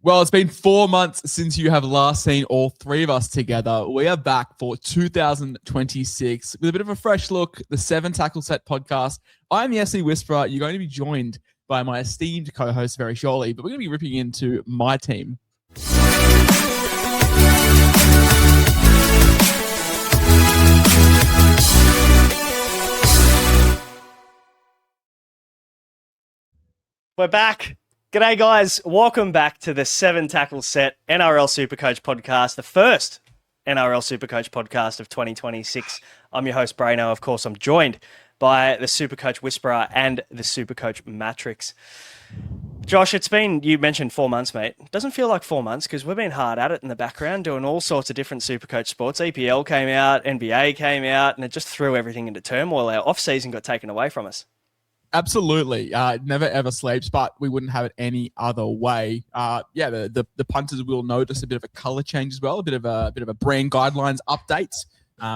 Well, it's been 4 months since you have last seen all three of us together. We are back for 2026 with a bit of a fresh look, the 7 Tackle Set podcast. I'm the SCWhisperer. You're going to be joined by my esteemed co-host very shortly, but we're going to be ripping into my team. We're back. G'day, guys. Welcome back to the 7 Tackle Set NRL SuperCoach podcast, the first NRL SuperCoach podcast of 2026. I'm your host, Brano. Of course, I'm joined by the SuperCoach Whisperer and the SuperCoach Mattrix. Josh, you mentioned 4 months, mate. It doesn't feel like 4 months because we've been hard at it in the background doing all sorts of different SuperCoach sports. EPL came out, NBA came out, and it just threw everything into turmoil. Our off-season got taken away from us. Absolutely. Never ever sleeps, but we wouldn't have it any other way. The punters will notice a bit of a color change as well, a bit of a brand guidelines update.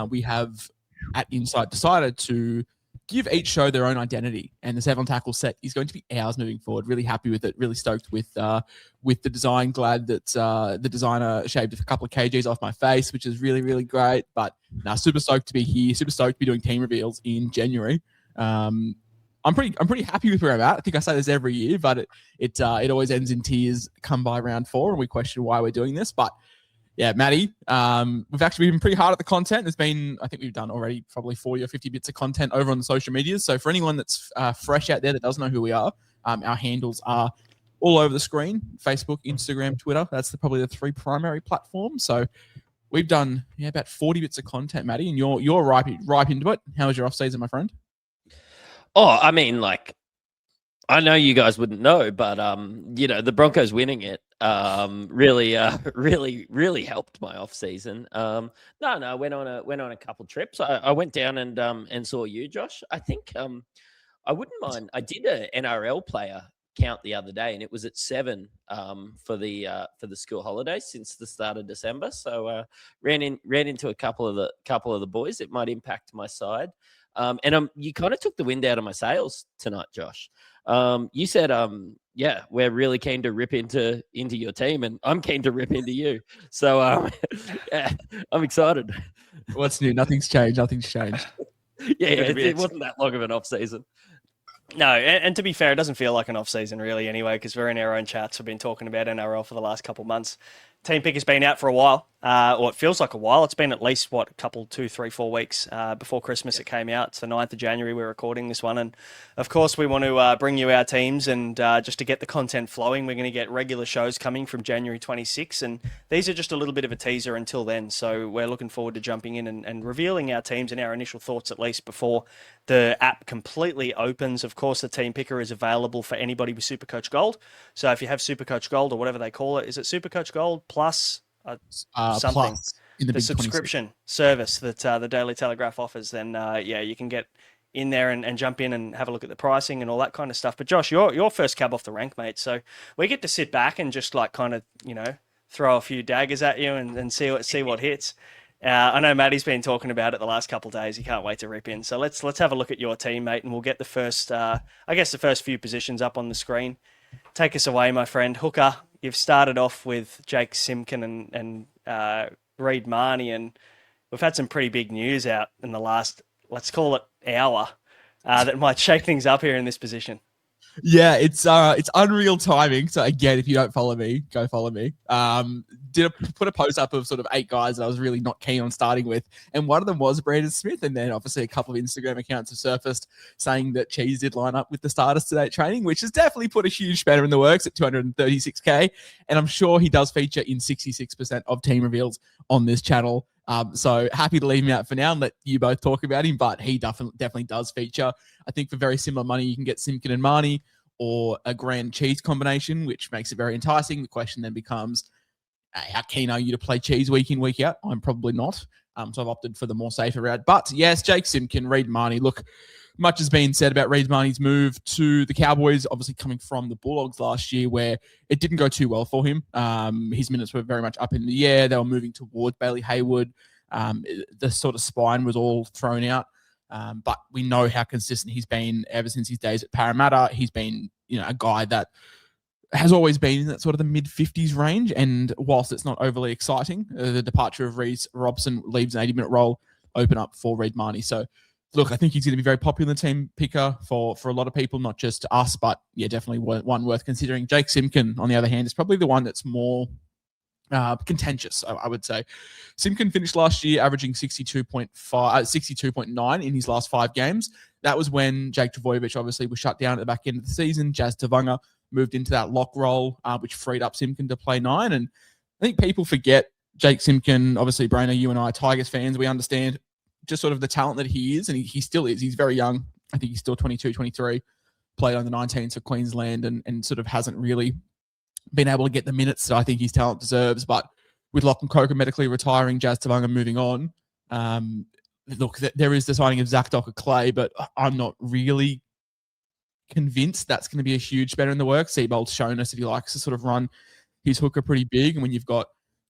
We have at Insight decided to give each show their own identity, and the 7 Tackle Set is going to be ours moving forward. Really happy with it. Really stoked with the design. Glad that the designer shaved a couple of kgs off my face, which is really, really great. But now, super stoked to be here. Super stoked to be doing team reveals in January. I'm pretty happy with where I'm at. I think I say this every year, but it always ends in tears come by round 4, and we question why we're doing this. But yeah, Matty, we've actually been pretty hard at the content. I think we've done already probably 40 or 50 bits of content over on the social medias. So for anyone that's fresh out there that doesn't know who we are, our handles are all over the screen: Facebook, Instagram, Twitter. That's probably the 3 primary platforms. So we've done about 40 bits of content, Matty, and you're ripe into it. How was your off season, my friend? Oh, I mean, I know you guys wouldn't know, but the Broncos winning it really helped my off season. I went on a couple trips. I went down and saw you, Josh. I think I wouldn't mind. I did an NRL player count the other day, and it was at 7 for the school holidays since the start of December. So ran into a couple of the boys. It might impact my side. And you kind of took the wind out of my sails tonight, Josh. You said, we're really keen to rip into your team, and I'm keen to rip into you. So I'm excited. What's new? Nothing's changed. It wasn't that long of an off season. No, and to be fair, it doesn't feel like an off season really anyway, because we're in our own chats. We've been talking about NRL for the last couple of months. Team pick has been out for a while, or it feels like a while. It's been at least, 2, 3, 4 weeks before Christmas it came out. It's the 9th of January we're recording this one. And, of course, we want to bring you our teams, and just to get the content flowing, we're going to get regular shows coming from January 26. And these are just a little bit of a teaser until then. So we're looking forward to jumping in and revealing our teams and our initial thoughts, at least, before the app completely opens. Of course, the team picker is available for anybody with SuperCoach Gold. So if you have SuperCoach Gold, or whatever they call it, is it SuperCoach Gold plus something? Plus in the subscription service that the Daily Telegraph offers, then you can get in there and jump in and have a look at the pricing and all that kind of stuff. But Josh, you're first cab off the rank, mate. So we get to sit back and just throw a few daggers at you and see what hits. I know Matty's been talking about it the last couple of days. He can't wait to rip in. So let's have a look at your team, mate, and we'll get the first few positions up on the screen. Take us away, my friend. Hooker, you've started off with Jake Simpkin and Reed Mahoney, and we've had some pretty big news out in the last, let's call it, hour that might shake things up here in this position. Yeah, it's unreal timing. So again, if you don't follow me, go follow me. Put a post up of sort of 8 guys that I was really not keen on starting with, and one of them was Brandon Smith. And then obviously a couple of Instagram accounts have surfaced saying that Cheese did line up with the starters today at training, which has definitely put a huge spanner in the works at 236k. And I'm sure he does feature in 66% of team reveals on this channel. So happy to leave him out for now and let you both talk about him, but he definitely does feature. I think for very similar money, you can get Simpkin and Mahoney or a grand cheese combination, which makes it very enticing. The question then becomes, how keen are you to play cheese week in, week out? I'm probably not. So I've opted for the more safer route. But yes, Jake Simpkin, Reed Mahoney. Look, much has been said about Reed Mahoney's move to the Cowboys, obviously coming from the Bulldogs last year, where it didn't go too well for him. His minutes were very much up in the air. They were moving towards Bailey Haywood. The sort of spine was all thrown out. But we know how consistent he's been ever since his days at Parramatta. He's been, a guy that has always been in that sort of the mid-50s range. And whilst it's not overly exciting, the departure of Reece Robson leaves an 80-minute role open up for Reid Marnie. So, look, I think he's going to be very popular team picker for a lot of people, not just us, but yeah, definitely one worth considering. Jake Simpkin, on the other hand, is probably the one that's more contentious, I would say. Simpkin finished last year averaging 62.9 in his last 5 games. That was when Jake Trbojevic obviously was shut down at the back end of the season. Jazz Tavanga moved into that lock role, which freed up Simpkin to play 9. And I think people forget Jake Simpkin. Obviously, Brainer, you and I are Tigers fans. We understand just sort of the talent that he is, and he still is. He's very young. I think he's still 22, 23, played under 19s for Queensland and sort of hasn't really been able to get the minutes that I think his talent deserves. But with Lachlan Coker medically retiring, Jazz Tavanga moving on, look, there is the signing of Zach Docker-Clay, but I'm not really convinced that's going to be a huge better in the work. Seabold's shown us if he likes to sort of run his hooker pretty big, and when you've got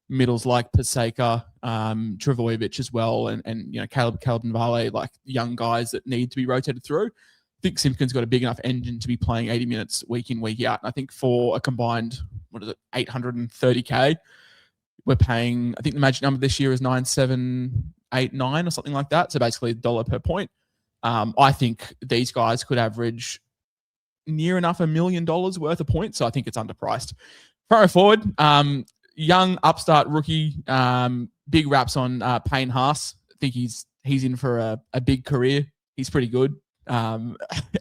middles like Paseka, Trbojevic as well, and you know, Caleb and Vale, like young guys that need to be rotated through. I think Simpkin's got a big enough engine to be playing 80 minutes week in, week out. And I think for a combined, 830K, we're paying, I think the magic number this year is 9,789 or something like that. So basically $1 per point. I think these guys could average near enough $1 million worth of points. So I think it's underpriced. Front row forward, young upstart rookie, big raps on Payne Haas. I think he's in for a big career. He's pretty good.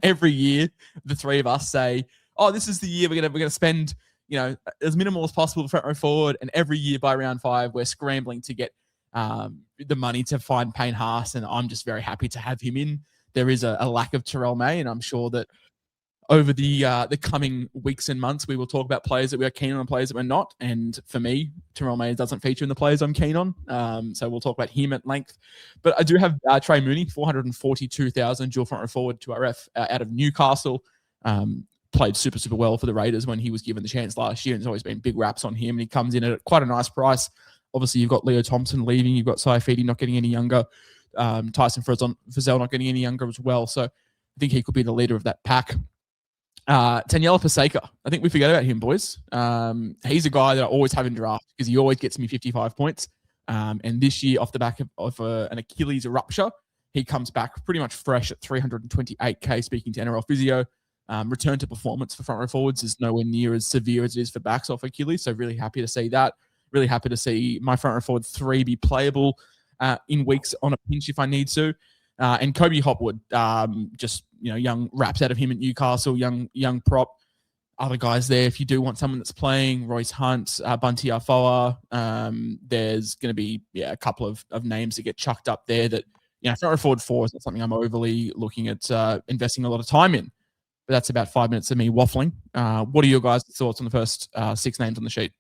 Every year, the three of us say, "Oh, this is the year we're gonna spend, as minimal as possible front row forward." And every year by round 5, we're scrambling to get the money to find Payne Haas, and I'm just very happy to have him in. There is a lack of Terrell May, and I'm sure that over the coming weeks and months, we will talk about players that we are keen on and players that we're not. And for me, Terrell May doesn't feature in the players I'm keen on. So we'll talk about him at length. But I do have Trey Mooney, 442,000 dual front row forward to RF out of Newcastle. Played super, super well for the Raiders when he was given the chance last year. And there's always been big raps on him. And he comes in at quite a nice price. Obviously, you've got Leo Thompson leaving. You've got Saifidi not getting any younger. Tyson Frizzell not getting any younger as well. So I think he could be the leader of that pack. Taniela Paseka. I think we forget about him, boys. He's a guy that I always have in draft because he always gets me 55 points. And this year, off the back of an Achilles rupture, he comes back pretty much fresh at 328K, speaking to NRL Physio. Return to performance for front row forwards is nowhere near as severe as it is for backs off Achilles. So really happy to see that. Really happy to see my front row forward 3 be playable in weeks on a pinch if I need to. And Kobe Hopwood, young raps out of him at Newcastle, young prop. Other guys there, if you do want someone that's playing, Royce Hunt, Bunty Afoa, there's going to be a couple of names that get chucked up there that, front row forward 4 is not something I'm overly looking at investing a lot of time in. But that's about 5 minutes of me waffling. What are your guys' thoughts on the first 6 names on the sheet?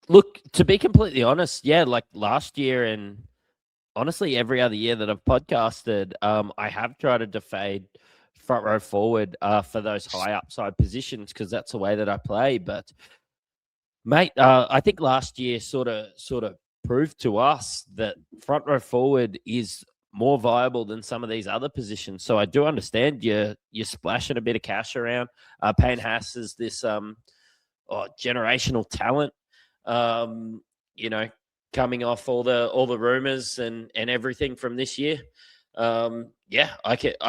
Look, to be completely honest, like last year and honestly every other year that I've podcasted, I have tried to defade front row forward for those high upside positions because that's the way that I play. But mate, I think last year sort of proved to us that front row forward is more viable than some of these other positions. So I do understand you're splashing a bit of cash around. Payne Haas is this generational talent. Coming off all the rumors and everything from this year. I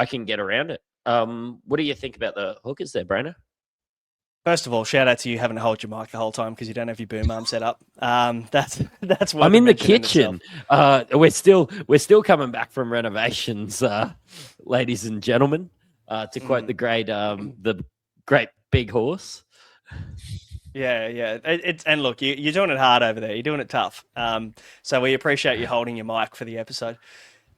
can get around it. What do you think about the hookers there, Brainer? First of all, shout out to you having to hold your mic the whole time because you don't have your boom arm set up. That's what I'm in the kitchen. We're still coming back from renovations, ladies and gentlemen. To quote the great big horse. Yeah. And look, you're doing it hard over there. You're doing it tough. So we appreciate you holding your mic for the episode.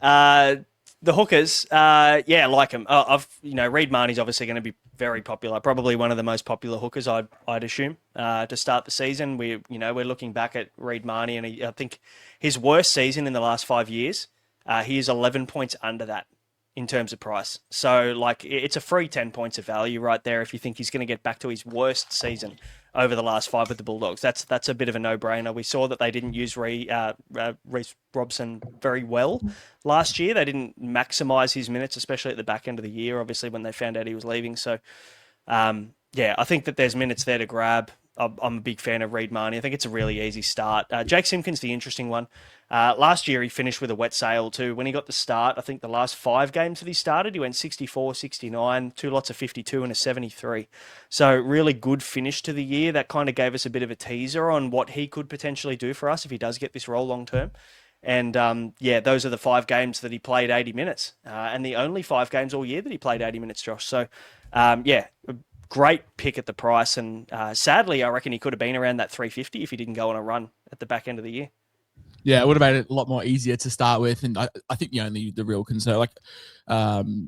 The hookers, like him. Reid Marnie's obviously going to be very popular. Probably one of the most popular hookers, I'd assume, to start the season. We're looking back at Reid Marnie, and I think his worst season in the last 5 years, he is 11 points under that in terms of price. So, it's a free 10 points of value right there if you think he's going to get back to his worst season over the last 5 with the Bulldogs. That's a bit of a no-brainer. We saw that they didn't use Reece Robson very well last year. They didn't maximise his minutes, especially at the back end of the year, obviously, when they found out he was leaving. So, Yeah, I think that there's minutes there to grab. I'm a big fan of Reid Mahoney. I think it's a really easy start. Jake Simpkin's the interesting one. Last year, he finished with a wet sail too. When he got the start, I think the last 5 games that he started, he went 64, 69, 2 lots of 52 and a 73. So really good finish to the year. That kind of gave us a bit of a teaser on what he could potentially do for us if he does get this role long term. And those are the 5 games that he played 80 minutes, and the only 5 games all year that he played 80 minutes, Josh. So, great pick at the price. And sadly, I reckon he could have been around that 350 if he didn't go on a run at the back end of the year. Yeah, it would have made it a lot more easier to start with. And I think the real concern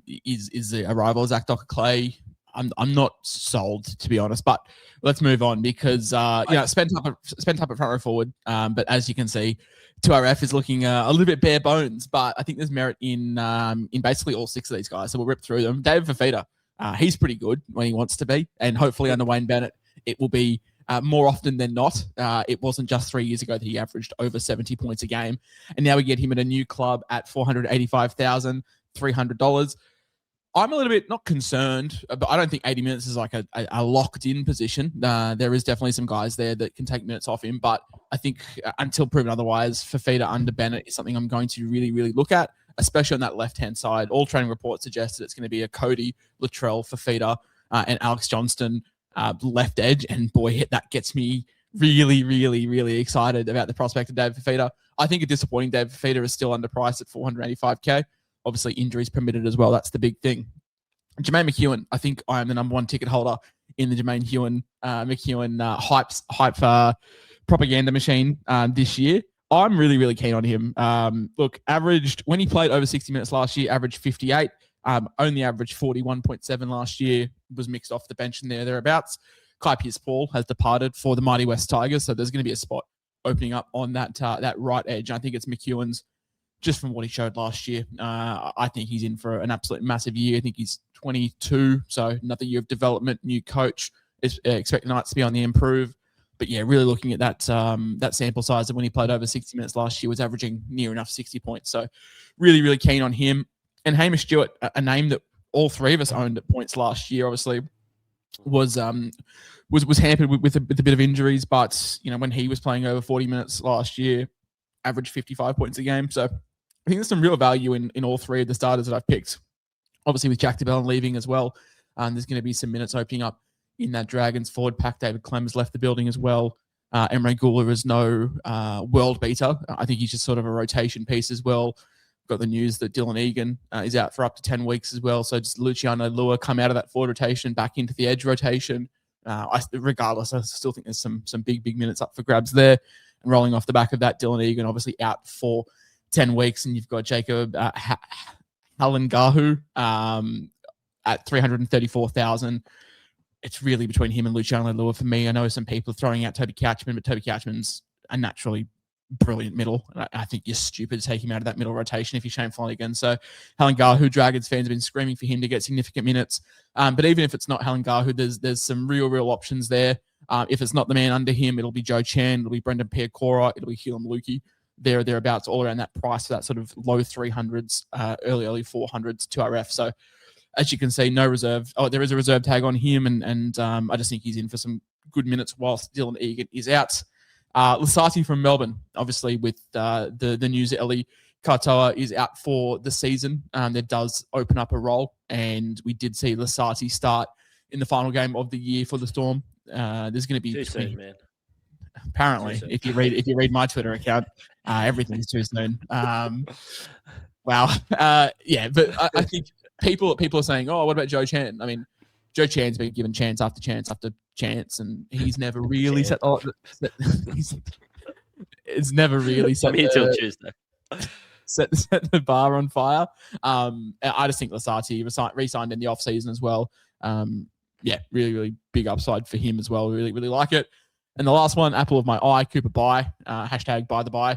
is the arrival of Zach Docker-Clay. I'm not sold, to be honest, but let's move on because spent up at front row forward. But as you can see, 2RF is looking a little bit bare bones, but I think there's merit in basically all 6 of these guys. So we'll rip through them. David Fifita, he's pretty good when he wants to be, and hopefully under Wayne Bennett, it will be more often than not. It wasn't just 3 years ago that he averaged over 70 points a game, and now we get him at a new club at $485,300. I'm a little bit not concerned, but I don't think 80 minutes is like a locked-in position. There is definitely some guys there that can take minutes off him, but I think until proven otherwise, Fifita under Bennett is something I'm going to really, really look at, especially on that left-hand side. All training reports suggest that it's going to be a Cody, Latrell, Fifita, and Alex Johnston left edge, and boy, that gets me really, really, really excited about the prospect of David Fifita. I think a disappointing David Fifita is still underpriced at $485K. Obviously, injuries permitted as well. That's the big thing. Jermaine McEwen, I think I am the number 1 ticket holder in the Jermaine McEwen hype propaganda machine this year. I'm really, really keen on him. Averaged, when he played over 60 minutes last year, averaged 58. Only averaged 41.7 last year. Was mixed off the bench and thereabouts. Kai Pierce-Paul has departed for the Mighty West Tigers, so there's going to be a spot opening up on that right edge. I think it's McEwen's. Just from what he showed last year, I think he's in for an absolute massive year. I think he's 22, so another year of development, new coach. Expect Knights to be on the improve. But yeah, really looking at that sample size of when he played over 60 minutes last year was averaging near enough 60 points. So really, really keen on him. And Hamish Stewart, a name that all 3 of us owned at points last year, obviously was hampered with a bit of injuries. But when he was playing over 40 minutes last year, averaged 55 points a game. So I think there's some real value in all 3 of the starters that I've picked. Obviously, with Jack DeBellin leaving as well, there's going to be some minutes opening up in that Dragons forward pack. David Clem has left the building as well. Emre Gula is no world beater. I think he's just sort of a rotation piece as well. Got the news that Dylan Egan is out for up to 10 weeks as well. So just Luciano Lua come out of that forward rotation back into the edge rotation. Regardless, I still think there's some big minutes up for grabs there. And rolling off the back of that, Dylan Egan obviously out for 10 weeks, and you've got Jacob Halangahu at 334,000. It's really between him and Luciano Lua for me. I know some people are throwing out Toby Couchman, but Toby Couchman's a naturally brilliant middle. I think you're stupid to take him out of that middle rotation if you're Shane Flanagan. So Halangahu, Dragons fans have been screaming for him to get significant minutes. But even if it's not Halangahu, there's some real options there. If it's not the man under him, it'll be Joe Chan, it'll be Brendan Piacora, it'll be Hughlem Lukey. Thereabouts, all around that price for that sort of low 300s, early 400s to RF. So as you can see, no reserve. Oh, there is a reserve tag on him, and I just think he's in for some good minutes whilst Dylan Egan is out. Lasati from Melbourne, obviously with the news that Eli Katoa is out for the season. That does open up a role, and we did see Lasati start in the final game of the year for the Storm. There's going to be too soon, man. Apparently, if you read my Twitter account, everything's too soon. Wow. Yeah, but I think people are saying, "Oh, what about Joe Chan?" I mean, Joe Chan's been given chance after chance after chance, and he's never really set. It's never really set. Until Tuesday. Set the bar on fire. I just think Lasati re-signed in the off season as well. Yeah, really big upside for him as well. Really like it. And the last one, apple of my eye, Cooper Buy, hashtag buy the buy.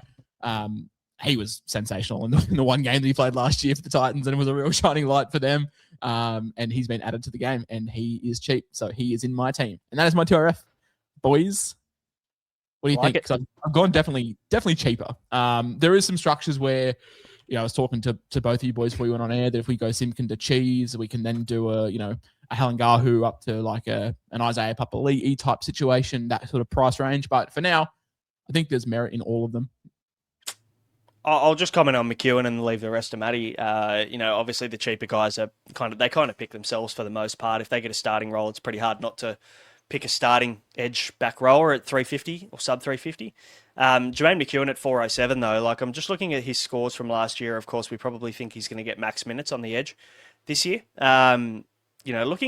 He was sensational in the one game that he played last year for the Titans, and it was a real shining light for them. And he's been added to the game, and he is cheap, so he is in my team. And that is my 2RF. Boys, what do you think? 'Cause I've gone definitely cheaper. There is some structures where I was talking to both of you boys before we went on air that if we go Simpkin to Cheese, we can then do a Halangahu up to like an Isaiah Papali'i type situation, that sort of price range. But for now, I think there's merit in all of them. I'll just comment on McEwen and leave the rest to Matty. Obviously the cheaper guys are kind of pick themselves for the most part. If they get a starting role, it's pretty hard not to pick a starting edge back rower at 350 or sub 350. Jermaine McEwen at 407 though. Like, I'm just looking at his scores from last year. Of course, we probably think he's going to get max minutes on the edge this year. Looking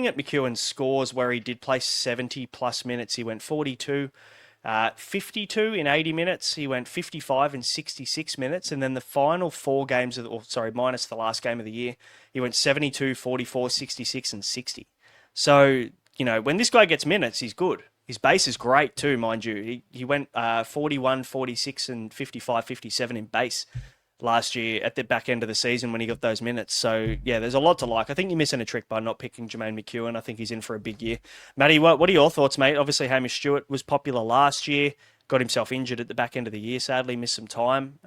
at McEwen's scores where he did play 70 plus minutes, he went 42. 52 in 80 minutes. He went 55 in 66 minutes. And then the final 4 games, minus the last game of the year, he went 72, 44, 66, and 60. So, when this guy gets minutes, he's good. His base is great too, mind you. He went 41, 46, and 55, 57 in base last year at the back end of the season when he got those minutes. So, yeah, there's a lot to like. I think you're missing a trick by not picking Jermaine McEwen. I think he's in for a big year. Matty, what are your thoughts, mate? Obviously, Hamish Stewart was popular last year, got himself injured at the back end of the year, sadly, missed some time.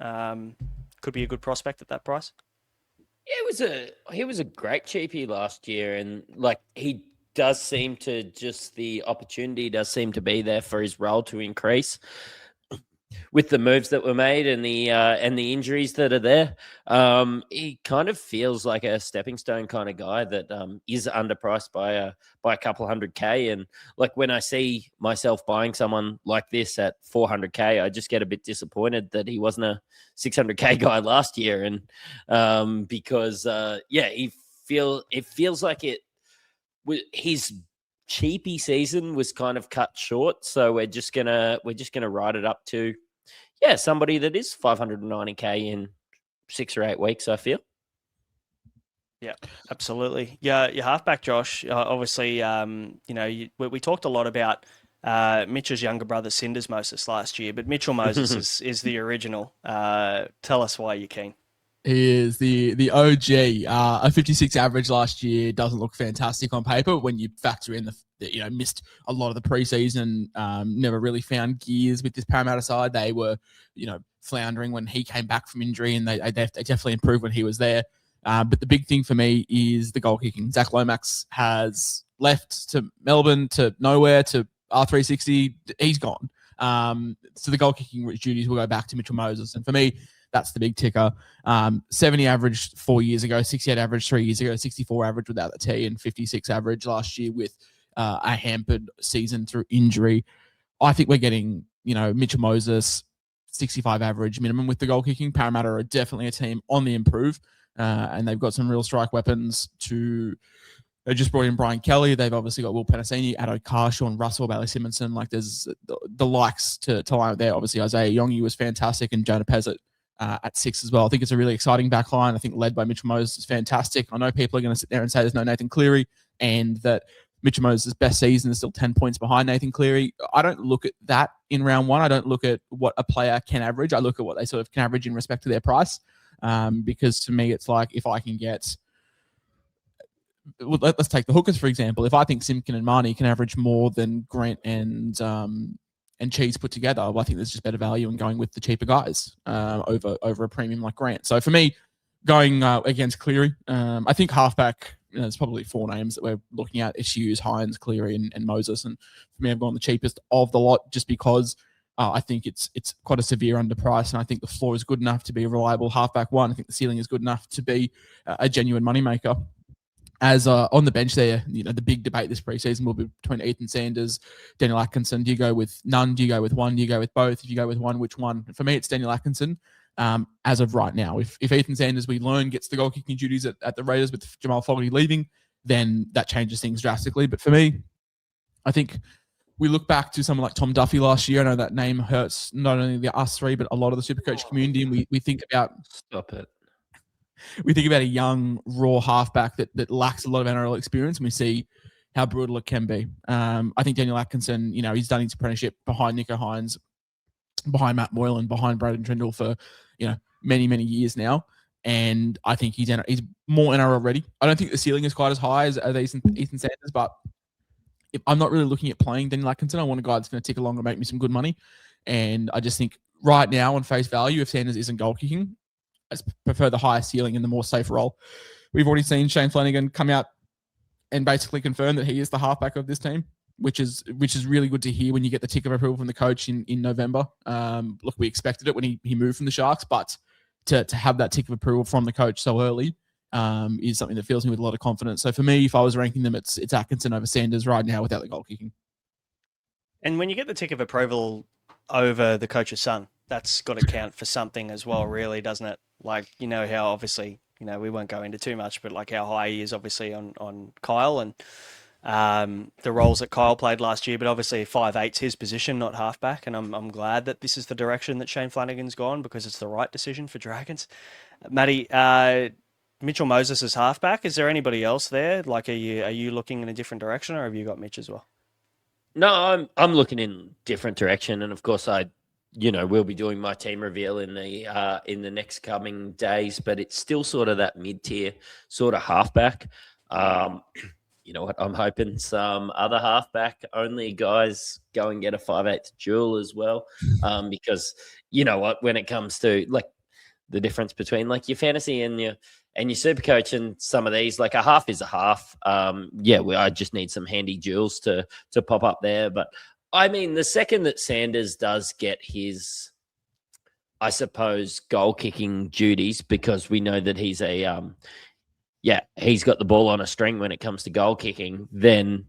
Could be a good prospect at that price. Yeah, he was a great cheapie last year, and like he does seem to the opportunity does seem to be there for his role to increase. With the moves that were made and the injuries that are there, he kind of feels like a stepping stone kind of guy that is underpriced by a couple $100K. And like when I see myself buying someone like this at $400K, I just get a bit disappointed that he wasn't a $600K guy last year. And because it feels like his cheapy season was kind of cut short, so we're just gonna ride it up to somebody that is 590K in 6 or 8 weeks, I feel. Yeah, absolutely. Yeah, your halfback, Josh. Obviously, we talked a lot about Mitch's younger brother Cinders Moses last year, but Mitchell Moses is the original. Tell us why you're keen. He is the OG. A 56 average last year doesn't look fantastic on paper when you factor in the missed a lot of the preseason. Never really found gears with this Parramatta side. They were floundering when he came back from injury, and they definitely improved when he was there. But the big thing for me is the goal kicking. Zach Lomax has left to Melbourne to nowhere to R360. He's gone. So the goal kicking duties will go back to Mitchell Moses, and for me, that's the big ticker. 70 average 4 years ago, 68 average 3 years ago, 64 average without the T, and 56 average last year with a hampered season through injury. I think we're getting, Mitchell Moses, 65 average minimum with the goal kicking. Parramatta are definitely a team on the improve, and they've got some real strike weapons They just brought in Brian Kelly. They've obviously got Will Penasini, Addo Carr, Sean Russell, Bailey Simonson. Like, there's the likes to line up there. Obviously, Isaiah Yongi was fantastic, and Jonah Pezzett at 6 as well. I think it's a really exciting back line. I think led by Mitchell Moses is fantastic. I know people are going to sit there and say there's no Nathan Cleary and that Mitchell Moses' best season is still 10 points behind Nathan Cleary. I don't look at that in round one. I don't look at what a player can average. I look at what they sort of can average in respect to their price. Because to me, it's like if I can get... let's take the hookers, for example. If I think Simpkin and Mahoney can average more than Grant and Cheese put together, well, I think there's just better value in going with the cheaper guys over a premium like Grant. So for me, going against Cleary, I think halfback, there's probably 4 names that we're looking at: Issues, Hines, Cleary, and Moses. And for me, I've gone the cheapest of the lot just because I think it's quite a severe underprice, and I think the floor is good enough to be a reliable halfback one. I think the ceiling is good enough to be a genuine moneymaker. As on the bench there, the big debate this preseason will be between Ethan Sanders, Daniel Atkinson. Do you go with none? Do you go with one? Do you go with both? If you go with one, which one? For me, it's Daniel Atkinson as of right now. If Ethan Sanders, we learn, gets the goal kicking duties at the Raiders with Jamal Fogarty leaving, then that changes things drastically. But for me, I think we look back to someone like Tom Duffy last year. I know that name hurts not only us three, but a lot of the Supercoach community. And we think about... Stop it. We think about a young, raw halfback that lacks a lot of NRL experience, and we see how brutal it can be. I think Daniel Atkinson, he's done his apprenticeship behind Nico Hines, behind Matt Moylan, behind Braden Trindle for, many, many years now. And I think he's more NRL ready. I don't think the ceiling is quite as high as Ethan Sanders, but if I'm not really looking at playing Daniel Atkinson. I want a guy that's going to tick along and make me some good money. And I just think right now, on face value, if Sanders isn't goal kicking, prefer the higher ceiling and the more safe role. We've already seen Shane Flanagan come out and basically confirm that he is the halfback of this team, which is really good to hear when you get the tick of approval from the coach in November. Look, we expected it when he moved from the Sharks, but to have that tick of approval from the coach so early is something that fills me with a lot of confidence. So for me, if I was ranking them, it's Atkinson over Sanders right now without the goal kicking. And when you get the tick of approval over the coach's son, that's got to count for something as well, really, doesn't it? Like, you know how obviously, you know, we won't go into too much, but like how high he is obviously on Kyle and the roles that Kyle played last year, but obviously 5'8's his position, not halfback. And I'm glad that this is the direction that Shane Flanagan's gone because it's the right decision for Dragons. Matty, Mitchell Moses is halfback. Is there anybody else there? Like, are you looking in a different direction, or have you got Mitch as well? No, I'm looking in different direction, and of course we'll be doing my team reveal in the next coming days, but it's still sort of that mid-tier sort of halfback. You know what? I'm hoping some other halfback only guys go and get a 5'8 duel as well, because you know what? When it comes to like the difference between like your fantasy and your SuperCoach and some of these, like a half is a half. I just need some handy duels to pop up there. But I mean, the second that Sanders does get his, I suppose, goal kicking duties, because we know that he's he's got the ball on a string when it comes to goal kicking, then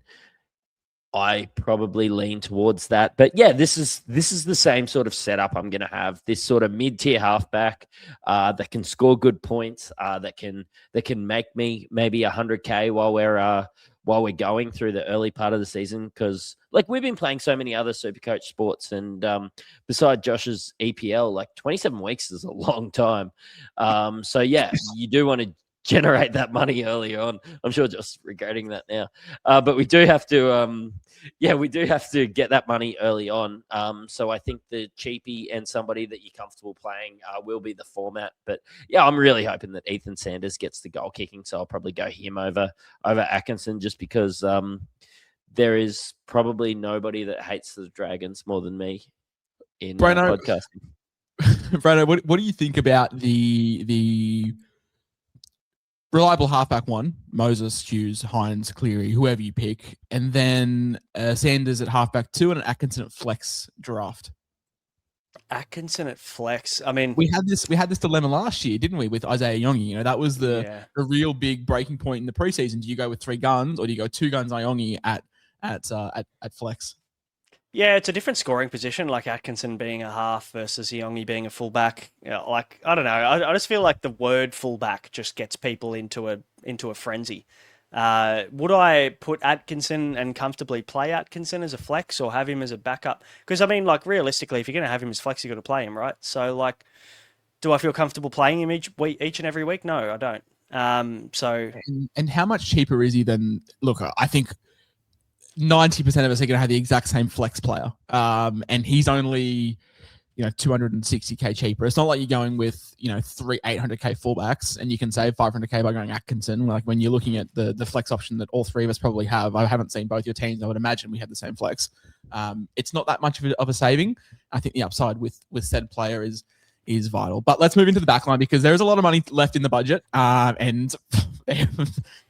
I probably lean towards that. But yeah, this is the same sort of setup I'm going to have. This sort of mid-tier halfback that can score good points, that can make me maybe 100K while we're going through the early part of the season, because like we've been playing so many other SuperCoach sports, and beside Josh's EPL, like 27 weeks is a long time. So yeah, you do want to generate that money early on. I'm sure just regretting that now. But we do have to get that money early on. So I think the cheapie and somebody that you're comfortable playing will be the format. But yeah, I'm really hoping that Ethan Sanders gets the goal kicking. So I'll probably go him over Atkinson, just because there is probably nobody that hates the Dragons more than me in podcasting. Brano, what do you think about the reliable halfback one, Moses, Hughes, Hines, Cleary, whoever you pick, and then Sanders at halfback 2 and an Atkinson at flex draft? Atkinson at flex. I mean, we had this dilemma last year, didn't we, with Isaiah Yongi? You know, that was the real big breaking point in the preseason. Do you go with 3 guns, or do you go 2 guns Yongi at flex? Yeah, it's a different scoring position, like Atkinson being a half versus Yongi being a fullback. You know, like, I don't know. I just feel like the word fullback just gets people into a frenzy. Would I put Atkinson and comfortably play Atkinson as a flex, or have him as a backup? Because, I mean, like, realistically, if you're going to have him as flex, you've got to play him, right? So, like, do I feel comfortable playing him each and every week? No, I don't. And how much cheaper is he than... Look, I think 90% of us are going to have the exact same flex player. And he's only, 260K cheaper. It's not like you're going with, 3 800K fullbacks and you can save 500K by going Atkinson. Like when you're looking at the flex option that all 3 of us probably have, I haven't seen both your teams. I would imagine we had the same flex. It's not that much of a saving. I think the upside with said player is vital. But let's move into the back line, because there is a lot of money left in the budget. And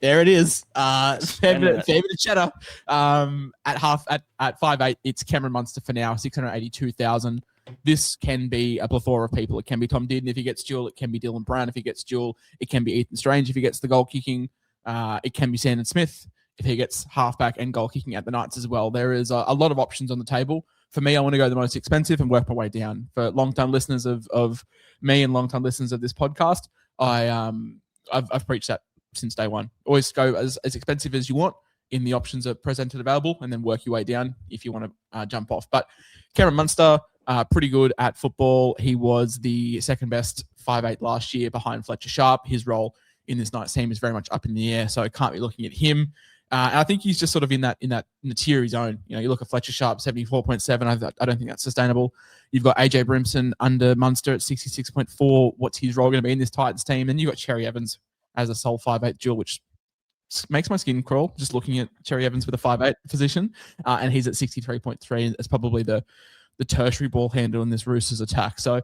there it is. Fair bit of cheddar. At 5'8", it's Cameron Munster for now, 682,000. This can be a plethora of people. It can be Tom Dearden if he gets dual. It can be Dylan Brown if he gets dual. It can be Ethan Strange if he gets the goal kicking. It can be Sandon Smith if he gets halfback and goal kicking at the Knights as well. There is a lot of options on the table. For me, I want to go the most expensive and work my way down. For long-time listeners of me and long-time listeners of this podcast, I've preached that since day one. Always go as expensive as you want in the options that are presented available, and then work your way down if you want to jump off. But Cameron Munster, pretty good at football. He was the second best 5'8" last year behind Fletcher Sharp. His role in this Knights team is very much up in the air, so I can't be looking at him. And I think he's just sort of in the tier zone. You look at Fletcher Sharp, 74.7. I don't think that's sustainable. You've got AJ Brimson under Munster at 66.4. What's his role going to be in this Titans team? And you've got Cherry Evans as a sole 5'8" dual, which makes my skin crawl just looking at Cherry Evans with a 5'8" position. And he's at 63.3. It's probably the tertiary ball handle in this Roosters attack. So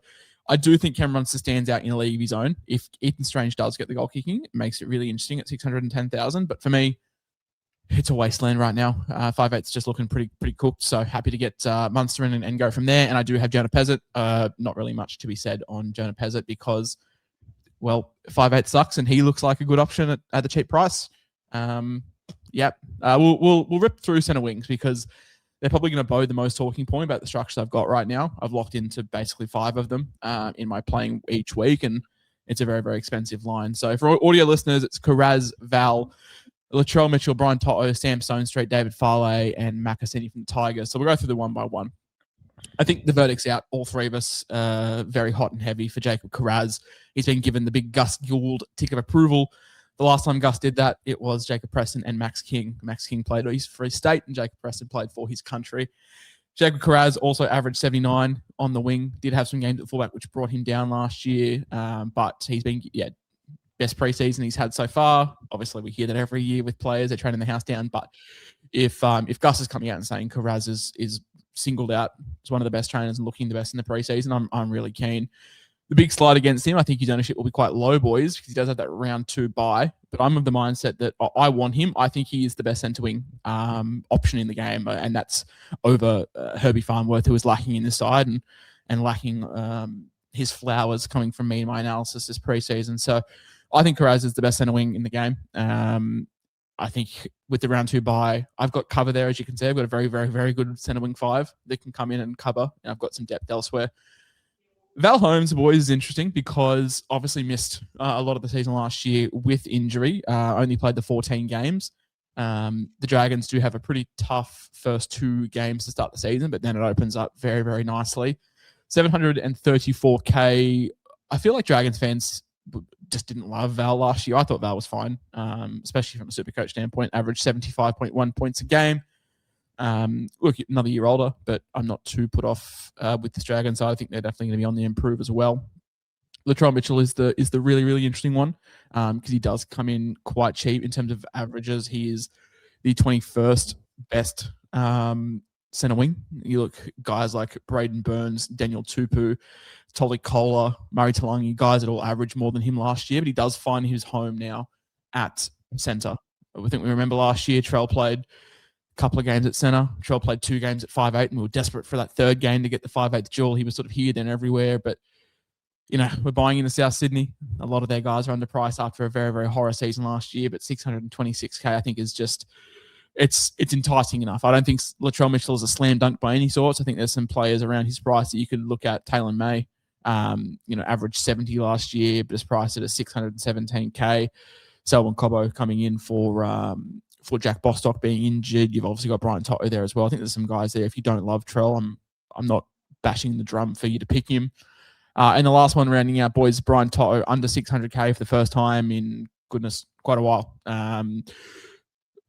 I do think Cameron Munster stands out in a league of his own. If Ethan Strange does get the goal kicking, it makes it really interesting at 610,000. But for me, it's a wasteland right now. 5'8's just looking pretty cooked. So happy to get Munster in and go from there. And I do have Jonah Pezzett. Not really much to be said on Jonah Pezzett because, well, 5'8 sucks and he looks like a good option at the cheap price. Yep. We'll rip through centre wings because they're probably going to bow the most talking point about the structure I've got right now. I've locked into basically 5 of them in my playing each week, and it's a very, very expensive line. So for audio listeners, it's Kiraz, Val, Latrell, Mitchell, Brian Toto, Sam Stonestreet, David Fale, and Makasini from the Tigers. So we'll go through the one by one. I think the verdict's out. All 3 of us very hot and heavy for Jacob Kiraz. He's been given the big Gus Gould tick of approval. The last time Gus did that, it was Jacob Preston and Max King. Max King played for his state, and Jacob Preston played for his country. Jacob Kiraz also averaged 79 on the wing. Did have some games at fullback, which brought him down last year. But he's been, best preseason he's had so far. Obviously, we hear that every year with players. They're training the house down. But if Gus is coming out and saying Kiraz is singled out as one of the best trainers and looking the best in the preseason, I'm really keen. The big slide against him, I think his ownership will be quite low, boys, because he does have that round 2 bye. But I'm of the mindset that I want him. I think he is the best centre wing option in the game, and that's over Herbie Farnworth, who is lacking in this side and lacking his flowers coming from me in my analysis this preseason. So I think Kiraz is the best centre wing in the game. I think with the round 2 bye, I've got cover there, as you can see. I've got a very, very, very good centre wing 5 that can come in and cover, and I've got some depth elsewhere. Val Holmes, boys, is interesting because obviously missed a lot of the season last year with injury. Only played the 14 games. The Dragons do have a pretty tough first 2 games to start the season, but then it opens up very, very nicely. 734K. I feel like Dragons fans just didn't love Val last year. I thought Val was fine, especially from a SuperCoach standpoint. Averaged 75.1 points a game. Look, another year older, but I'm not too put off with this Dragons side. I think they're definitely going to be on the improve as well. Latrell Mitchell is the really, really interesting one because he does come in quite cheap in terms of averages. He is the 21st best centre wing. You look guys like Braden Burns, Daniel Tupu, Tolly Kohler, Murray Talangi, guys that all average more than him last year, but he does find his home now at centre. I think we remember last year Trell played couple of games at centre. Trell played 2 games at 5'8", and we were desperate for that 3rd game to get the 5'8 duel. He was sort of here, then everywhere. But, we're buying into South Sydney. A lot of their guys are underpriced after a very, very horror season last year, but 626K, I think, is just, it's enticing enough. I don't think Latrell Mitchell is a slam dunk by any sorts. I think there's some players around his price that you could look at. Taylor May, averaged 70 last year, but is priced at a 617K. Selwyn Cobbo coming in for Jack Bostock being injured. You've obviously got Brian Toto there as well. I think there's some guys there. If you don't love Trell, I'm not bashing the drum for you to pick him. And the last one rounding out, boys, Brian Toto, under 600K for the first time in, goodness, quite a while.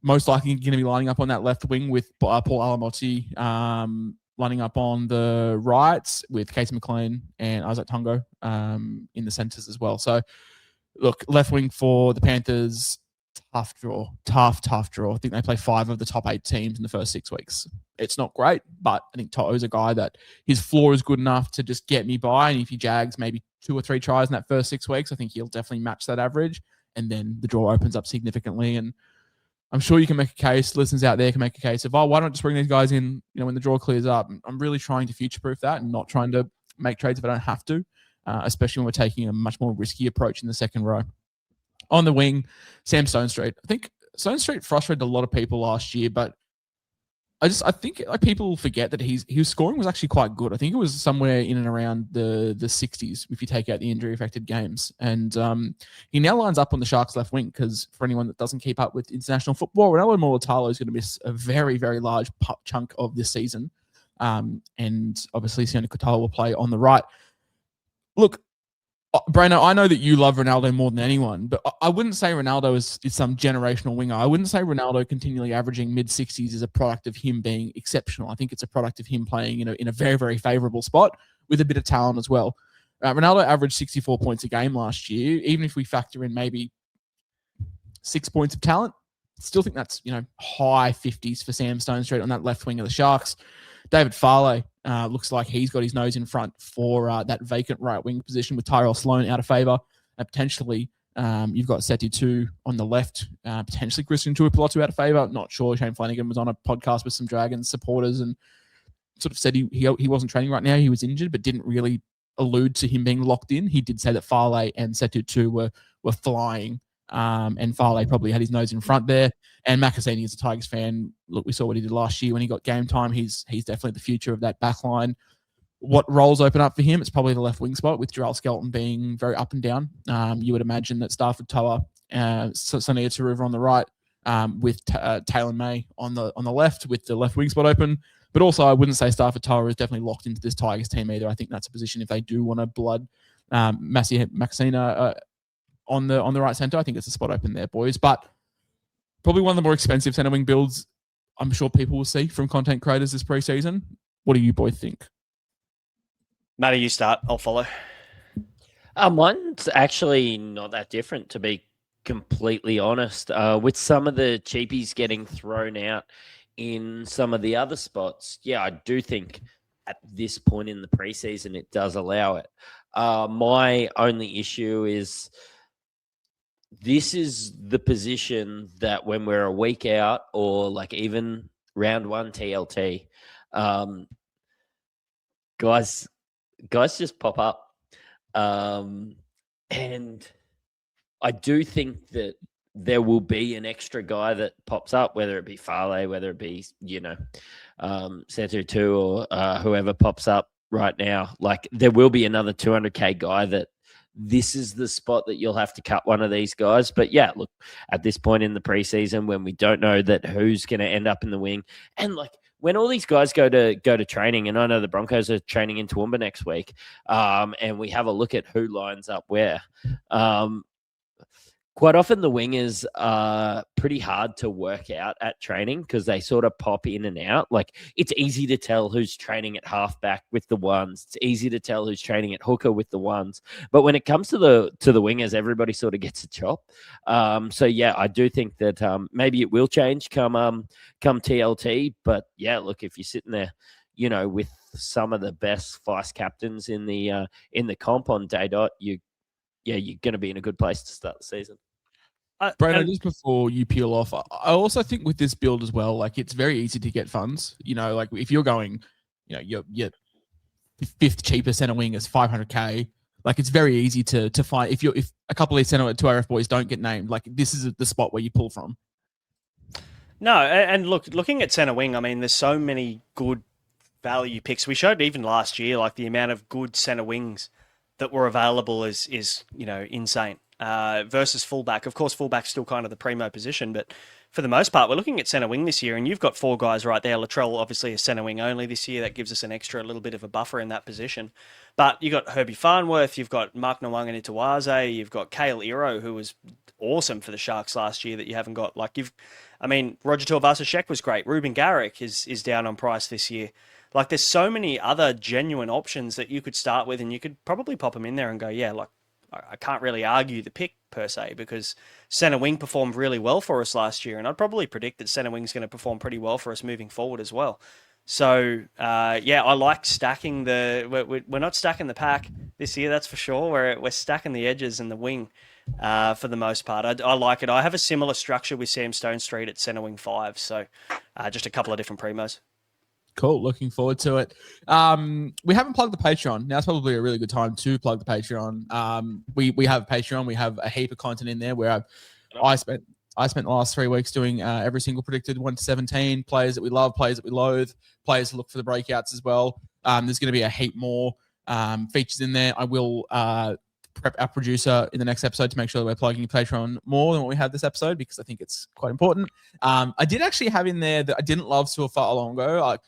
Most likely going to be lining up on that left wing with Paul Alamotti, lining up on the right with Casey McLean and Isaac Tungo in the centres as well. So, look, left wing for the Panthers, tough draw. I think they play 5 of the top 8 teams in the first 6 weeks. It's not great, but I think Toto's a guy that his floor is good enough to just get me by. And if he jags maybe 2 or 3 tries in that first 6 weeks, I think he'll definitely match that average. And then the draw opens up significantly. And I'm sure you can make a case, listeners out there can make a case of, why don't I just bring these guys in, when the draw clears up? I'm really trying to future-proof that and not trying to make trades if I don't have to, especially when we're taking a much more risky approach in the second row. On the wing, Sam Stonestreet. I think Stonestreet frustrated a lot of people last year, but I think like people forget that his scoring was actually quite good. I think it was somewhere in and around the 60s if you take out the injury-affected games. And he now lines up on the Sharks' left wing because for anyone that doesn't keep up with international football, Ronaldo Mulatalo is going to miss a very, very large chunk of this season. And obviously, Sione Katoa will play on the right. Look, Brano, I know that you love Ronaldo more than anyone, but I wouldn't say Ronaldo is some generational winger. I wouldn't say Ronaldo continually averaging mid-60s is a product of him being exceptional. I think it's a product of him playing in a very, very favourable spot with a bit of talent as well. Ronaldo averaged 64 points a game last year. Even if we factor in maybe 6 points of talent, still think that's high 50s for Sam Stonestreet on that left wing of the Sharks. David Fale, Looks like he's got his nose in front for that vacant right wing position with Tyrell Sloan out of favour. Potentially, you've got Seti 2 on the left, potentially Christian Tuipulotu out of favour. Not sure. Shane Flanagan was on a podcast with some Dragons supporters and sort of said he wasn't training right now. He was injured, but didn't really allude to him being locked in. He did say that Fale and Seti 2 were flying, and Fale probably had his nose in front there. And Makasini is a Tigers fan. Look, we saw what he did last year when he got game time. He's definitely the future of that back line. What roles open up for him? It's probably the left wing spot with Jarrell Skelton being very up and down. You would imagine that Stafford Toa, Sonia Taruva on the right, with Taylor May on the left with the left wing spot open. But also, I wouldn't say Stafford Toa is definitely locked into this Tigers team either. I think that's a position if they do want to blood Makasini on the right centre. I think it's a spot open there, boys. But probably one of the more expensive centre wing builds I'm sure people will see from content creators this preseason. What do you boys think? Matty, you start. I'll follow. Mine's actually not that different, to be completely honest. With some of the cheapies getting thrown out in some of the other spots, yeah, I do think at this point in the preseason it does allow it. My only issue is this is the position that when we're a week out or like even round 1 TLT, guys just pop up. And I do think that there will be an extra guy that pops up, whether it be Fale, whether it be, Centre 2 or whoever pops up right now. Like there will be another 200K guy that this is the spot that you'll have to cut one of these guys. But yeah, look, at this point in the preseason when we don't know that who's going to end up in the wing, and like when all these guys go to training, and I know the Broncos are training in Toowoomba next week, and we have a look at who lines up where. Quite often the wingers are pretty hard to work out at training because they sort of pop in and out. Like it's easy to tell who's training at halfback with the ones. It's easy to tell who's training at hooker with the ones. But when it comes to the wingers, everybody sort of gets a chop. So yeah, I do think that maybe it will change come TLT. But yeah, look, if you're sitting there, with some of the best vice captains in the comp on day dot, you're going to be in a good place to start the season. Brandon, just before you peel off, I also think with this build as well, like it's very easy to get funds. Like if you're going, your fifth cheapest centre wing is 500K. Like it's very easy to find if a couple of these centre 2RF boys don't get named, like this is the spot where you pull from. No, and looking at centre wing, I mean, there's so many good value picks. We showed even last year, like the amount of good centre wings that were available is insane. Versus fullback. Of course, fullback's still kind of the primo position, but for the most part, we're looking at centre wing this year, and you've got 4 guys right there. Latrell, obviously, is centre wing only this year. That gives us an extra little bit of a buffer in that position. But you've got Herbie Farnworth, you've got Mark Nwanga Nitawaze, you've got Kale Iro, who was awesome for the Sharks last year that you haven't got. Roger Tuivasa-Sheck was great. Ruben Garrick is down on price this year. Like, there's so many other genuine options that you could start with, and you could probably pop them in there and go, yeah, like, I can't really argue the pick per se because centre wing performed really well for us last year, and I'd probably predict that centre wing is going to perform pretty well for us moving forward as well. So, I like stacking we're not stacking the pack this year, that's for sure. We're stacking the edges and the wing for the most part. I like it. I have a similar structure with Sam Stonestreet at centre wing 5, so just a couple of different primos. Cool. Looking forward to it. We haven't plugged the Patreon. Now it's probably a really good time to plug the Patreon. We have Patreon. We have a heap of content in there where I spent the last 3 weeks doing every single predicted 1 to 17 players that we love, players that we loathe, players to look for the breakouts as well. There's going to be a heap more features in there. I will prep our producer in the next episode to make sure that we're plugging Patreon more than what we have this episode because I think it's quite important. I did actually have in there that I didn't love so far long ago.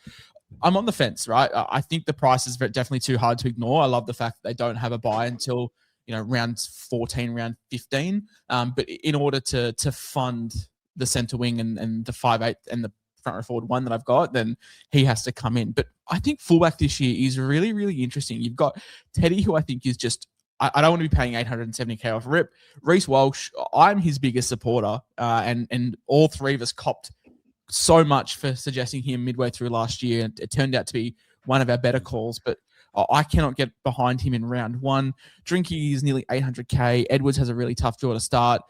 I'm on the fence, right? I think the price is definitely too hard to ignore. I love the fact that they don't have a buy until round 14, round 15. But in order to fund the centre wing and the 5'8" and the front row forward one that I've got, then he has to come in. But I think fullback this year is really, really interesting. You've got Teddy, who I think is just I don't want to be paying 870K off rip. Reece Walsh, I'm his biggest supporter, and all three of us copped so much for suggesting him midway through last year. It turned out to be one of our better calls, but I cannot get behind him in round one. Drinky is nearly 800k. Edwards has a really tough draw to start.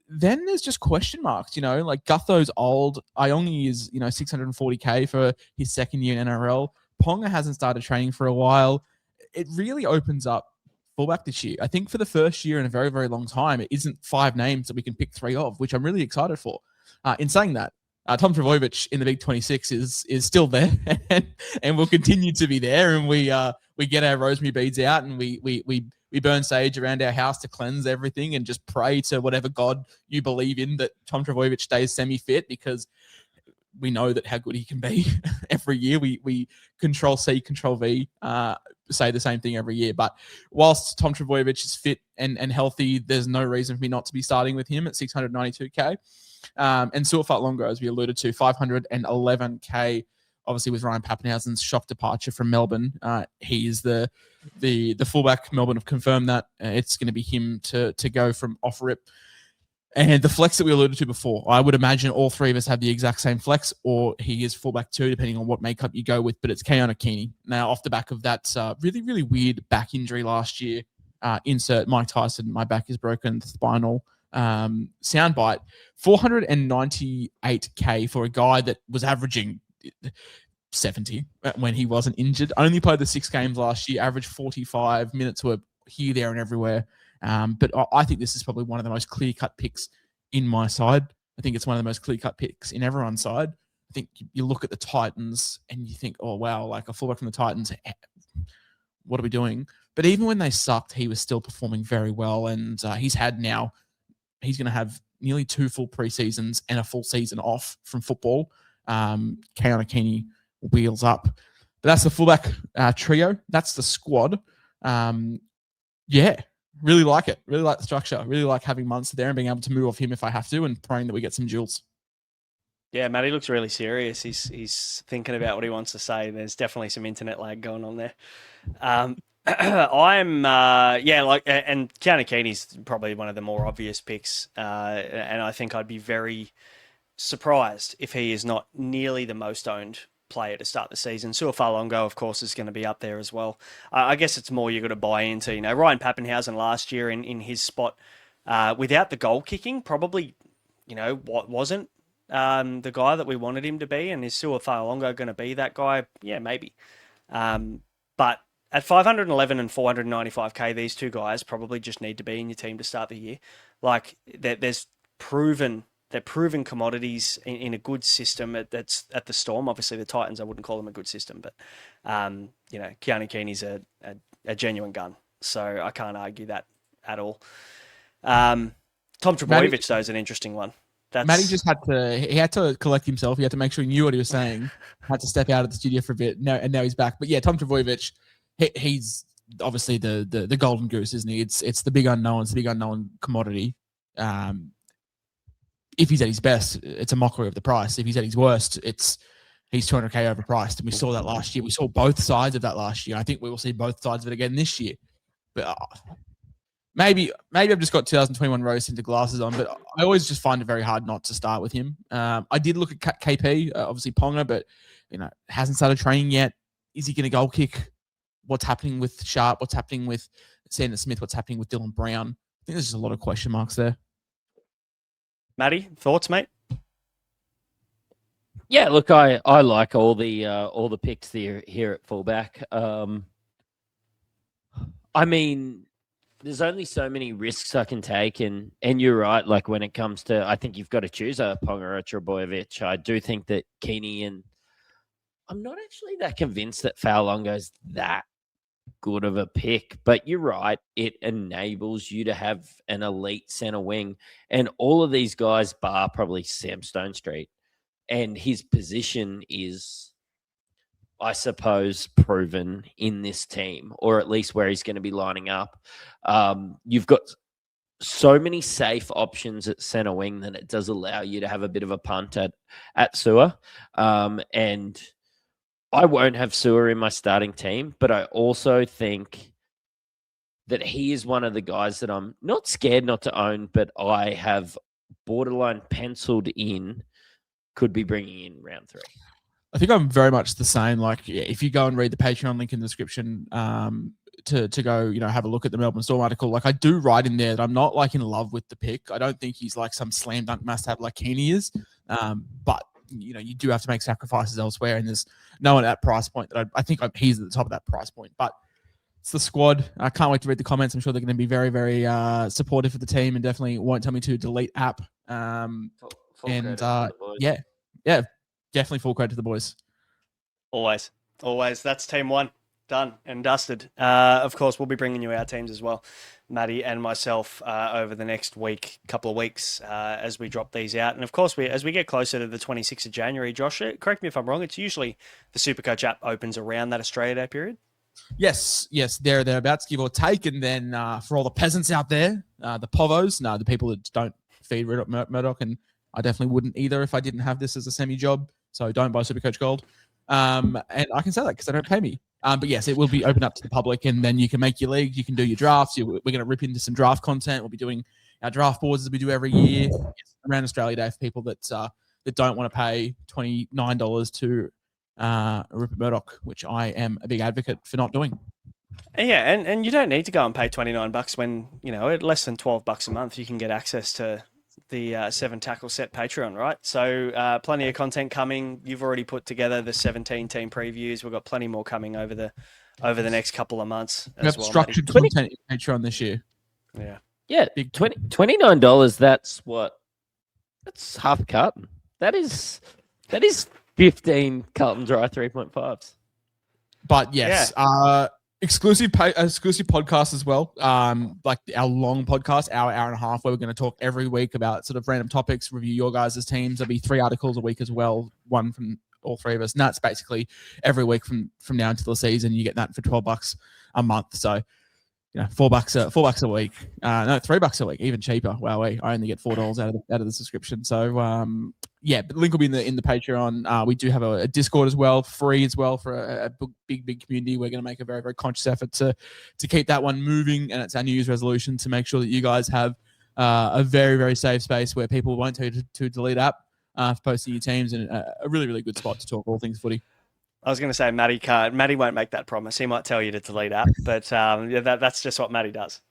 Then there's just question marks, like Gutho's old. Iongi is, 640k for his second year in NRL. Ponga hasn't started training for a while. It really opens up fullback this year. I think for the first year in a very, very long time, it isn't 5 names that we can pick 3 of, which I'm really excited for. In saying that, Tom Trbojevic in the Big 26 is still there and will continue to be there. And we get our rosemary beads out and we burn sage around our house to cleanse everything and just pray to whatever God you believe in that Tom Trbojevic stays semi-fit, because we know that how good he can be every year. We Control C, Control V, say the same thing every year. But whilst Tom Trbojevic is fit and healthy, there's no reason for me not to be starting with him at 692k. And Suafat Longo, as we alluded to, 511k. Obviously, with Ryan Pappenhausen's shock departure from Melbourne, he is the fullback. Melbourne have confirmed that it's going to be him to go from off rip. And the flex that we alluded to before, I would imagine all 3 of us have the exact same flex, or he is fullback 2, depending on what makeup you go with. But it's Kini. Now, off the back of that really, really weird back injury last year, insert Mike Tyson, my back is broken, spinal soundbite, 498k for a guy that was averaging 70 when he wasn't injured. Only played the 6 games last year, averaged 45 minutes, were here, there, and everywhere. But I think this is probably one of the most clear-cut picks in my side. I think it's one of the most clear-cut picks in everyone's side. I think you look at the Titans and you think, oh, wow, like a fullback from the Titans, what are we doing? But even when they sucked, he was still performing very well. And he's going to have nearly 2 full preseasons and a full season off from football. Kini wheels up. But that's the fullback trio. That's the squad. Yeah. Really like it. Really like the structure. Really like having Munster there and being able to move off him if I have to, and praying that we get some duels. Yeah, Matty looks really serious. He's thinking about what he wants to say. There's definitely some internet lag going on there. And Kini's probably one of the more obvious picks. And I think I'd be very surprised if he is not nearly the most owned player to start the season. Suafat Longo, of course, is going to be up there as well. I guess it's more you've got to buy into. Ryan Pappenhausen last year in his spot, without the goal kicking, probably, what wasn't the guy that we wanted him to be. And is Suafat Longo going to be that guy? Yeah, maybe. But at 511 and 495k, these 2 guys probably just need to be in your team to start the year. Like, they're proven commodities in a good system that's at the Storm. Obviously, the Titans, I wouldn't call them a good system, but, Kini's a genuine gun. So I can't argue that at all. Tom Trbojevic, though, is an interesting one. Matty just had to collect himself. He had to make sure he knew what he was saying. Had to step out of the studio for a bit. And now he's back. But yeah, Tom Trbojevic, he's obviously the golden goose, isn't he? It's the big unknown. It's the big unknown commodity. If he's at his best, it's a mockery of the price. If he's at his worst, he's 200k overpriced. And we saw that last year. We saw both sides of that last year. I think we will see both sides of it again this year. But maybe I've just got 2021 rose tinted glasses on, but I always just find it very hard not to start with him. I did look at KP, obviously Ponga, but hasn't started training yet. Is he going to goal kick? What's happening with Sharp? What's happening with Sanders Smith? What's happening with Dylan Brown? I think there's just a lot of question marks there. Matty, thoughts, mate? Yeah, look, I like all the picks here at fullback. I mean, there's only so many risks I can take, and you're right. Like when it comes to, I think you've got to choose a Ponga or a Trbojevic. I do think that Kini, and I'm not actually that convinced that Fale Longo's that good of a pick, but you're right. It enables you to have an elite center wing, and all of these guys, bar probably Sam Stonestreet, and his position is, I suppose, proven in this team, or at least where he's going to be lining up. You've got so many safe options at center wing that it does allow you to have a bit of a punt at Sewer. And I won't have Sewer in my starting team, but I also think that he is one of the guys that I'm not scared not to own, but I have borderline penciled in, could be bringing in round 3. I think I'm very much the same. Like, yeah, if you go and read the Patreon link in the description, to go, have a look at the Melbourne Storm article. Like, I do write in there that I'm not like in love with the pick. I don't think he's like some slam dunk must have like Kini is. But you do have to make sacrifices elsewhere, and there's no one at that price point that I think he's at the top of that price point. But it's the squad. I can't wait to read the comments. I'm sure they're going to be very, very supportive of the team, and definitely won't tell me to delete app. Full Yeah, definitely full credit to the boys. Always. That's team one. Done and dusted. Of course, we'll be bringing you our teams as well, Matty and myself, over the next couple of weeks, as we drop these out. And of course, as we get closer to the 26th of January, Josh, correct me if I'm wrong, it's usually the SuperCoach app opens around that Australia Day period? Yes, thereabouts, give or take. And then for all the peasants out there, the povos, the people that don't feed Murdoch, and I definitely wouldn't either if I didn't have this as a semi-job. So don't buy SuperCoach Gold. And I can say that because they don't pay me. But yes, it will be open up to the public, and then you can make your league. You can do your drafts. We're going to rip into some draft content. We'll be doing our draft boards as we do every year around Australia Day for people that don't want to pay $29 to Rupert Murdoch, which I am a big advocate for not doing. Yeah, and you don't need to go and pay $29 when, at less than $12 a month, you can get access to the 7 tackle set Patreon, right? So plenty of content coming. You've already put together the 17 team previews. We've got plenty more coming over the next couple of months. We have structured content in Patreon this year. Yeah, $29. That's half a carton. That is 15 Carlton Dry 3.5s. But yes, exclusive podcast as well. Like our long podcast, hour and a half, where we're going to talk every week about sort of random topics, review your guys' teams. There'll be 3 articles a week as well, one from all 3 of us. And that's basically every week from now until the season. You get that for $12 a month. So, $4 a week. No, $3 a week, even cheaper. Wow, I only get $4 out of the subscription. So, but the link will be in the Patreon. We do have a Discord as well, free as well, for a big community. We're going to make a very, very conscious effort to keep that one moving, and it's our New Year's resolution to make sure that you guys have a very, very safe space where people won't tell you to delete app for posting your teams, and a really, really good spot to talk all things footy. I was going to say Matty won't make that promise. He might tell you to delete app, but that's just what Matty does.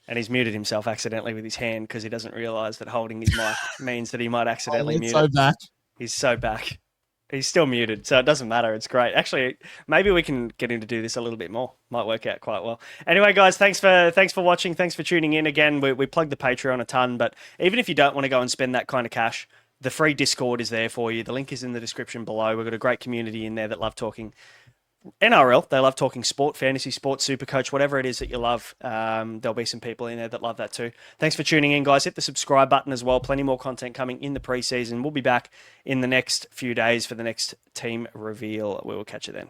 And he's muted himself accidentally with his hand because he doesn't realise that holding his mic means that he might accidentally mute it. He's so back. He's still muted, so it doesn't matter. It's great. Actually, maybe we can get him to do this a little bit more. Might work out quite well. Anyway, guys, thanks for watching. Thanks for tuning in. Again, we plug the Patreon a ton, but even if you don't want to go and spend that kind of cash, the free Discord is there for you. The link is in the description below. We've got a great community in there that love talking NRL. They love talking sport, fantasy sports, SuperCoach, whatever it is that you love. There'll be some people in there that love that too. Thanks for tuning in, guys. Hit the subscribe button as well. Plenty more content coming in the preseason. We'll be back in the next few days for the next team reveal. We will catch you then.